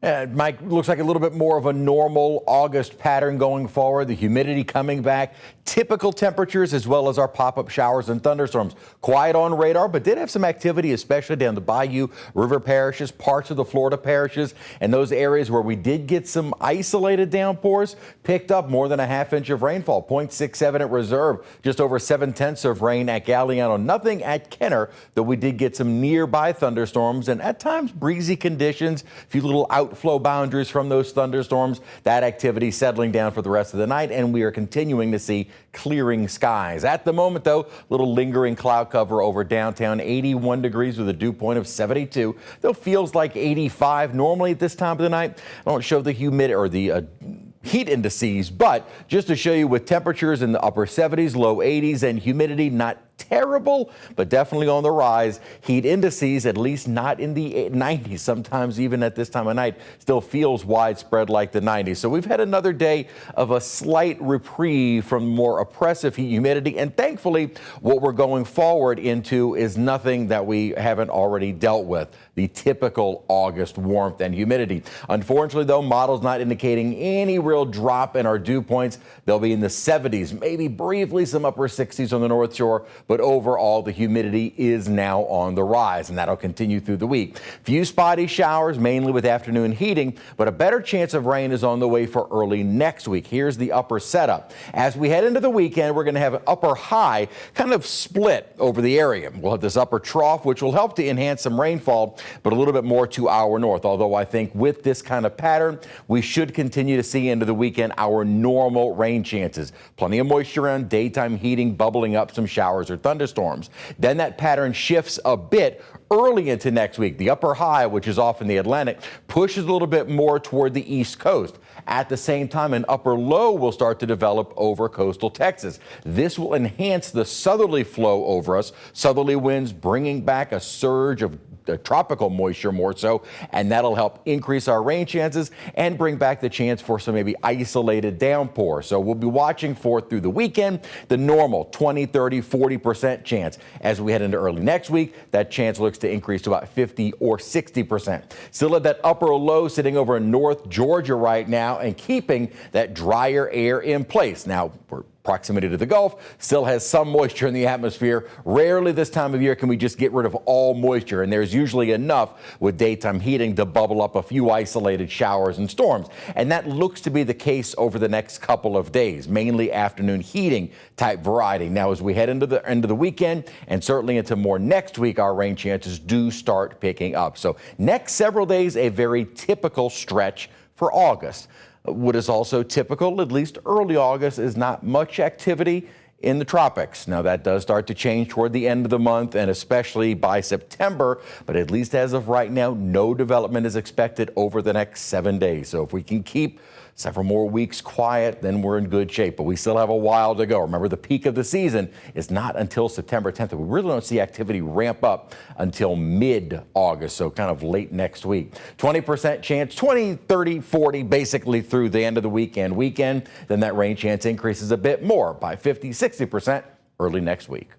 Mike, looks like a little bit more of a normal August pattern going forward. The humidity coming back, typical temperatures, as well as our pop-up showers and thunderstorms. Quiet on radar, but did have some activity, especially down the Bayou River parishes, parts of the Florida parishes, and those areas where we did get some isolated downpours. Picked up more than a ½ inch of rainfall, 0.67 at Reserve, just over 7/10 of rain at Galliano. Nothing at Kenner, though we did get some nearby thunderstorms and at times breezy conditions. A few little outflow boundaries from those thunderstorms. That activity settling down for the rest of the night, and we are continuing to see clearing skies. At the moment, though, little lingering cloud cover over downtown, 81 degrees with a dew point of 72. Though feels like 85 normally at this time of the night. I don't show the humidity or the heat indices, but just to show you with temperatures in the upper 70s, low 80s, and humidity not terrible, but definitely on the rise. Heat indices, at least not in the 90s, sometimes even at this time of night, still feels widespread like the 90s. So we've had another day of a slight reprieve from more oppressive heat humidity, and thankfully what we're going forward into is nothing that we haven't already dealt with, the typical August warmth and humidity. Unfortunately, though, models not indicating any real drop in our dew points. They'll be in the 70s, maybe briefly some upper 60s on the North Shore, but overall the humidity is now on the rise, and that'll continue through the week. Few spotty showers, mainly with afternoon heating, but a better chance of rain is on the way for early next week. Here's the upper setup. As we head into the weekend, we're going to have an upper high kind of split over the area. We'll have this upper trough, which will help to enhance some rainfall, but a little bit more to our north. Although I think with this kind of pattern, we should continue to see into the weekend our normal rain chances. Plenty of moisture around, daytime heating, bubbling up some showers or thunderstorms. Then that pattern shifts a bit early into next week. The upper high, which is off in the Atlantic, pushes a little bit more toward the east coast. At the same time, an upper low will start to develop over coastal Texas. This will enhance the southerly flow over us. Southerly winds bringing back a surge of tropical moisture more so, and that'll help increase our rain chances and bring back the chance for some maybe isolated downpour. So we'll be watching for through the weekend the normal 20, 30, 40% chance. As we head into early next week, that chance looks to increase to about 50 or 60%. Still at that upper low sitting over in North Georgia right now and keeping that drier air in place. Now, we're proximity to the Gulf, still has some moisture in the atmosphere. Rarely this time of year can we just get rid of all moisture, and there's usually enough with daytime heating to bubble up a few isolated showers and storms. And that looks to be the case over the next couple of days, mainly afternoon heating type variety. Now, as we head into the end of the weekend and certainly into more next week, our rain chances do start picking up. So next several days, a very typical stretch for August. What is also typical, at least early August, is not much activity in the tropics. Now, that does start to change toward the end of the month and especially by September, but at least as of right now, no development is expected over the next 7 days. So if we can keep several more weeks quiet, then we're in good shape, but we still have a while to go. Remember, the peak of the season is not until September 10th. We really don't see activity ramp up until mid-August, so kind of late next week. 20% chance, 20, 30, 40, basically through the end of the weekend. Then that rain chance increases a bit more by 50, 60% early next week.